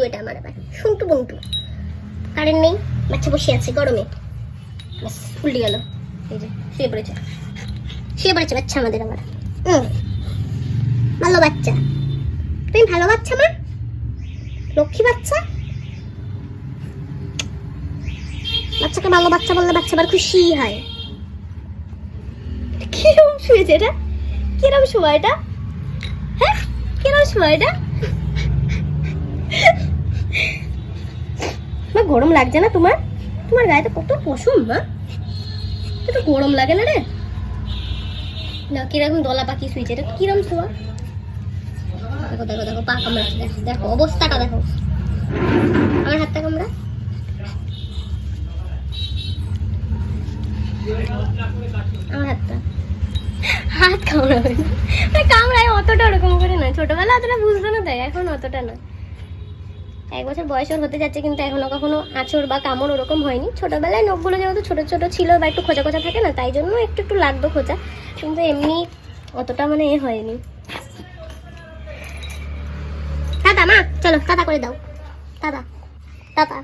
এটা আমার আবার শুনটু বন্টু। কারেন্ট নেই, বাচ্চা বসে আছে গরমে, ব্যাস উল্টে গেল। এই যে শুয়ে পড়েছে বাচ্চা আমাদের আবার। ভালো বাচ্চা, তুমি ভালো বাচ্চা মা, লক্ষ্মী বাচ্চা। বাচ্চাকে ভালো বাচ্চা বললে বাচ্চা আবার খুশি হয়। কিরম শুয়েছে এটা, কিরম শোয়া এটা, হ্যাঁ কিরম শোয়া এটা। মা গরম লাগছে না তোমার? তোমার গায়ে তো কত পশম মা, একটু গরম লাগে না রে? না কিরকম দলা পাখি শুয়েছে, এটা কিরম শোয়া। দেখো দেখো দেখো পা কামড়াচ্ছে, দেখো দেখো অবস্থাটা দেখো। আমার হাতটা কামড়া, আমার হাতটা, হাত কামড়াবে না, কামড়ায় অতটা ওরকম করে না। ছোটবেলা অতটা বুঝতো না, তাই এখন অতটা না। 1 বছর বয়স ওর হতে যাচ্ছে, কিন্তু এখনো কখনো আঁচড় বা কামড় ওরকম হয়নি। ছোটবেলায় নখগুলো যেহেতু ছোট ছোট ছিল বা একটু খোঁচা খোঁচা থাকে না, তাই জন্য একটু একটু লাগতো খোঁচা, কিন্তু এমনি অতটা মানে এ হয়নি। টাটা মা, চলো টাটা করে দাও, টাটা টাটা।